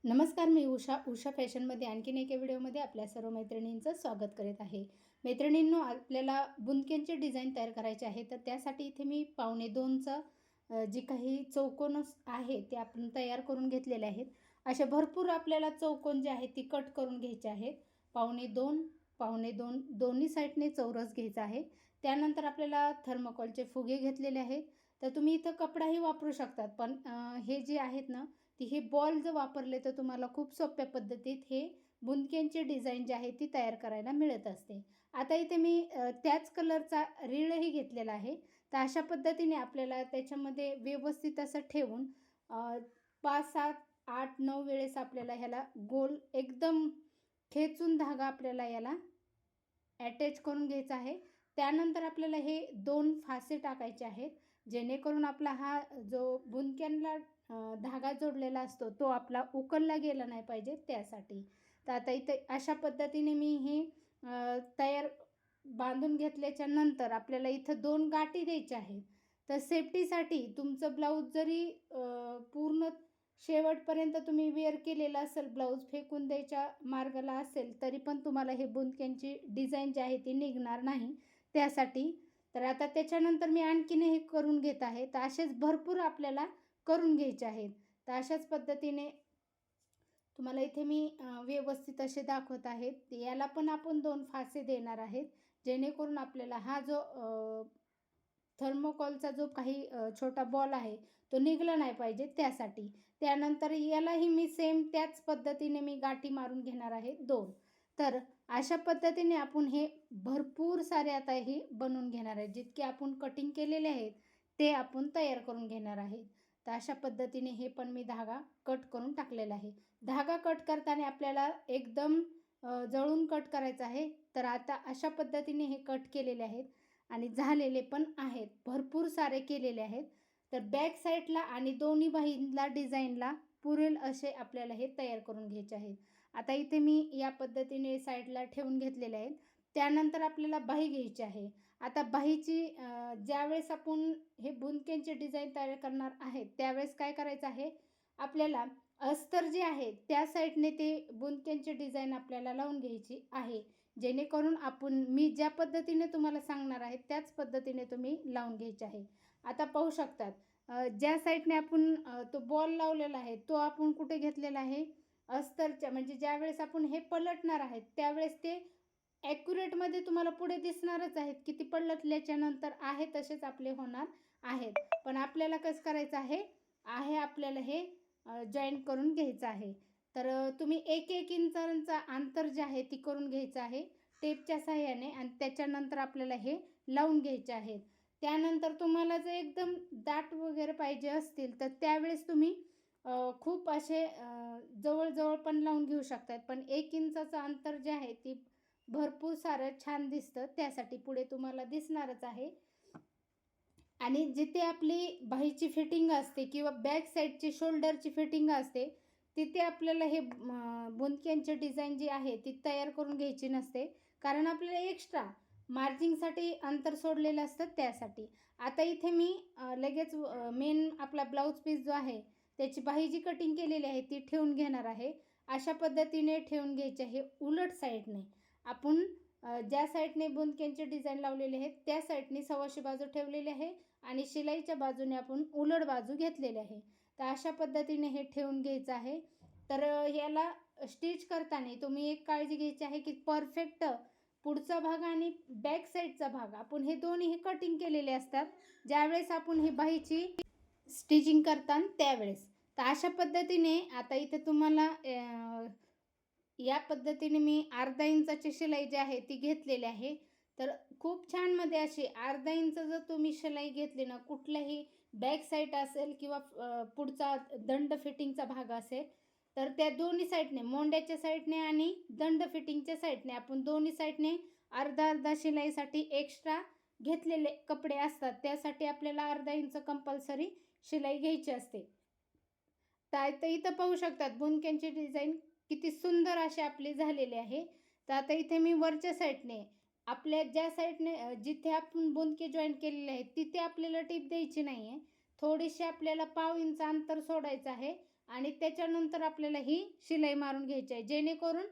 नमस्कार, मी उषा फॅशनमध्ये आणखीन एका व्हिडिओमध्ये आपल्या सर्व मैत्रिणींचं स्वागत करीत आहे. मैत्रिणींनो, आपल्याला बुंदक्यांचे डिझाईन तयार करायचे आहे, तर त्यासाठी इथे मी 1.5 जी काही चौकोन आहे ते आपण तयार करून घेतलेले आहेत. असे भरपूर आपल्याला चौकोन जे आहेत ती कट करून घ्यायचे आहेत. 2.5 2.5 दोन्ही साईडने चौरस घ्यायचा आहे. त्यानंतर आपल्याला थर्माकोलचे फुगे घेतलेले आहेत. तर तुम्ही इथं कपडाही वापरू शकतात, पण हे जे आहेत ना, हे बॉल जर वापरले तर तुम्हाला खूप सोप्या पद्धतीत हे बुंदक्यांची डिझाईन जी आहे ती तयार करायला मिळत असते. आता इथे मी त्याच कलरचा रीळही घेतलेला आहे. तर अशा पद्धतीने आपल्याला त्याच्यामध्ये व्यवस्थित असं ठेवून 5, 7, 8, 9 वेळेस आपल्याला ह्याला गोल एकदम खेचून धागा आपल्याला याला अटॅच करून घ्यायचा आहे. त्यानंतर आपल्याला हे 2 फासे टाकायचे आहेत, जेणेकरून आपला हा जो बुंदक्यांना धागा जोडलेला असतो तो आपला उकलला गेला नाही पाहिजे त्यासाठी. तर आता इथे अशा पद्धतीने मी हे तयार बांधून घेतल्याच्या नंतर आपल्याला इथं 2 गाठी द्यायच्या आहेत. तर सेफ्टीसाठी तुमचं ब्लाऊज जरी पूर्ण शेवटपर्यंत तुम्ही वेअर केलेलं असेल, ब्लाऊज फेकून द्यायच्या मार्गाला असेल, तरी पण तुम्हाला हे बुंदक्यांची डिझाईन जी आहे ती निघणार नाही त्यासाठी. तर आता त्याच्यानंतर मी आणखीन हे करून घेत आहे. तर असेच भरपूर आपल्याला करून घ्यायचे आहेत. तर अशाच पद्धतीने तुम्हाला इथे मी व्यवस्थित असे दाखवत आहेत. याला पण आपण 2 फासे देणार आहेत, जेणेकरून आपल्याला हा जो थर्मोकॉलचा जो काही छोटा बॉल आहे तो निघला नाही पाहिजे त्यासाठी. त्यानंतर यालाही मी सेम त्याच पद्धतीने मी गाठी मारून घेणार आहे 2. तर अशा पद्धतीने आपण हे भरपूर सारे आता हे बनवून घेणार आहे. जितके आपण कटिंग केलेले आहेत ते आपण तयार करून घेणार आहे. तर अशा पद्धतीने हे पण मी धागा कट करून टाकलेला आहे. धागा कट करताना आपल्याला एकदम जवळून कट करायचा आहे. तर आता अशा पद्धतीने हे कट केलेले आहेत आणि झालेले पण आहेत. भरपूर सारे केलेले आहेत. तर बॅक साईडला आणि दोन्ही बाहींला डिझाईनला पुरेल असे आपल्याला हे तयार करून घ्यायचे आहेत. आता इथे मी या पद्धतीने साईडला ठेवून घेतलेले आहेत. त्यानंतर आपल्याला बाही घ्यायची आहे. आता बाहीची ज्यावेळेस आपण हे बुंदक्यांचे डिझाईन तयार करणार आहेत, त्यावेळेस काय करायचं आहे, आपल्याला अस्तर जे आहे त्या साईडने ते बुंदक्यांची डिझाईन आपल्याला लावून घ्यायची आहे. जेणेकरून मी ज्या पद्धतीने तुम्हाला सांगणार आहे त्याच पद्धतीने तुम्ही लावून घ्यायचे आहे. आता पाहू शकतात, ज्या साईडने आपण तो बॉल लावलेला आहे तो आपण कुठे घेतलेला आहे, अस्तरच्या, म्हणजे ज्यावेळेस आपण हे पलटणार आहेत त्यावेळेस ते ॲक्युरेटमध्ये तुम्हाला पुढे दिसणारच आहेत की ती पलटल्याच्या नंतर आहे तसेच आपले होणार आहेत. पण आपल्याला कसं करायचं आहे आपल्याला हे जॉईन करून घ्यायचं आहे. तर तुम्ही 1-1 इंचांचा अंतर जे आहे ती करून घ्यायचं आहे टेपच्या सहाय्याने आणि त्याच्यानंतर आपल्याला हे लावून घ्यायचे आहेत. त्यानंतर तुम्हाला जर एकदम दाट वगैरे पाहिजे असतील तर त्यावेळेस तुम्ही खूप असे जवळ-जवळ पण लावून घेऊ शकतात. पण 1 इंचाचं अंतर जे आहे ती भरपूर सारं छान दिसतं, त्यासाठी पुढे तुम्हाला दिसणारच आहे. आणि जिथे आपली बाहीची फिटिंग असते किंवा बॅक साईडची शोल्डरची फिटिंग असते, तिथे आपल्याला हे बुंदक्यांची डिझाईन जी आहे ती तयार करून घ्यायची नसते. कारण आपल्याला एक्स्ट्रा मार्जिंगसाठी अंतर सोडलेलं असतं त्यासाठी. आता इथे मी लगेच मेन आपला ब्लाऊज पीस जो आहे त्याची बाही जी कटिंग केलेली आहे ती ठेवून घेणार आहे. अशा पद्धतीने ठेवून घ्यायची आहे उलट साईडने. आपण ज्या साईडने बुंदक्यांची डिझाईन लावलेली आहे त्या साईडने सव्वाशे बाजू ठेवलेली आहे आणि शिलाईच्या बाजूने आपण उलट बाजू घेतलेली आहे. तर अशा पद्धतीने हे ठेवून घ्यायचं आहे. तर याला स्टिच करताना तुम्ही एक काळजी घ्यायची आहे की परफेक्ट पुढचा भाग आणि बॅक साईडचा भाग आपण हे दोन्ही कटिंग केलेले असतात ज्यावेळेस आपण ही बाहीची स्टिचिंग करताना त्यावेळेस. तर अशा पद्धतीने आता इथे तुम्हाला या पद्धतीने मी अर्धा इंचाची शिलाई जी आहे ती घेतलेली आहे. तर खूप छानमध्ये अशी अर्धा इंच जर तुम्ही शिलाई घेतली ना, कुठल्याही बॅक साईड असेल किंवा पुढचा दंड फिटिंगचा भाग असेल, तर त्या दोन्ही साईडने, मोंड्याच्या साईडने आणि दंड फिटिंगच्या साईडने आपण दोन्ही साईडने अर्धा-अर्धा शिलाईसाठी एक्स्ट्रा घेतलेले कपडे असतात. त्यासाठी आपल्याला अर्धा इंच कंपल्सरी शिलाई घ्यायची असते. तर इथं पाहू शकतात बुंदक्यांची डिझाईन किती सुंदर अशी आपली झालेली आहे. तर आता इथे मी वरच्या साईडने आपल्या ज्या साईडने जिथे आपण बुंदके जॉईन केलेले आहेत तिथे आपल्याला टीप द्यायची नाही आहे. थोडीशी आपल्याला पाव इंच अंतर सोडायचं आहे आणि त्याच्यानंतर आपल्याला ही शिलाई मारून घ्यायची आहे, जेणेकरून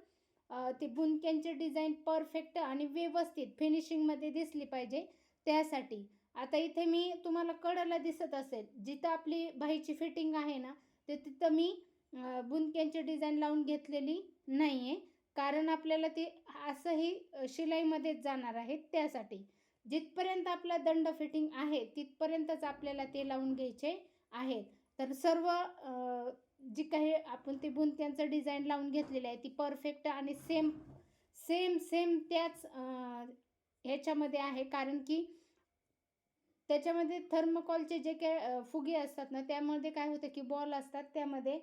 ती बुंदक्यांची डिझाईन परफेक्ट आणि व्यवस्थित फिनिशिंगमध्ये दिसली पाहिजे त्यासाठी. आता इथे मी तुम्हाला कडेला दिसत असेल, जिथं आपली बाहीची फिटिंग आहे ना, ते तिथं मी बुंदक्यांची डिझाईन लावून घेतलेली नाही आहे, कारण आपल्याला ते असंही शिलाईमध्येच जाणार आहे त्यासाठी. जिथपर्यंत आपला दंड फिटिंग आहे तिथपर्यंतच आपल्याला ते लावून घ्यायचे आहेत. तर सर्व जी काही आपण ते बुंदक्यांचं डिझाईन लावून घेतलेली आहे ती परफेक्ट आणि सेम सेम सेम त्याच ह्याच्यामध्ये आहे, कारण की त्याच्यामध्ये थर्मोकॉलचे जे काही फुगे असतात ना, त्यामध्ये काय होतं की बॉल असतात, त्यामध्ये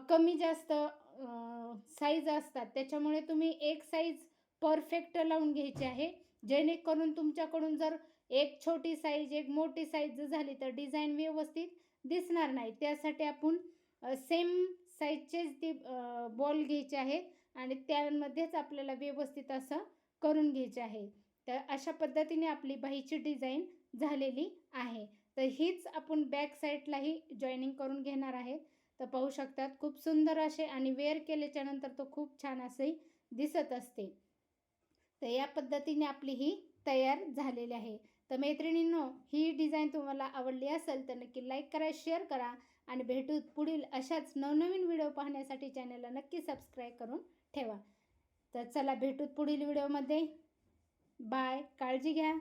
कमी जास्त साईज असतात. त्याच्यामुळे तुम्ही एक साईज परफेक्ट लावून घ्यायची आहे, जेणेकरून तुमच्याकडून जर एक छोटी साईज एक मोठी साईज झाली तर डिझाईन व्यवस्थित दिसणार नाही. त्यासाठी आपण सेम साईजचेच ती बॉल घ्यायचे आहेत आणि त्यामध्येच आपल्याला व्यवस्थित असं करून घ्यायचे आहे. तर अशा पद्धतीने आपली बाहीची डिझाईन झालेली आहे. तर हीच आपण बॅक साईडलाही जॉईनिंग करून घेणार आहेत. तर पाहू शकतात खूप सुंदर असे आणि वेअर केल्याच्यानंतर तो खूप छान असे दिसत असते. तर या पद्धतीने आपली ही तयार झालेली आहे. तर मैत्रिणींनो, ही डिझाईन तुम्हाला आवडली असेल तर नक्की लाईक करा, शेअर करा आणि भेटू पुढील अशाच नवनवीन व्हिडिओ पाहण्यासाठी चॅनलला नक्की सबस्क्राईब करून ठेवा. तर चला भेटू पुढील व्हिडिओमध्ये. बाय, काळजी घ्या.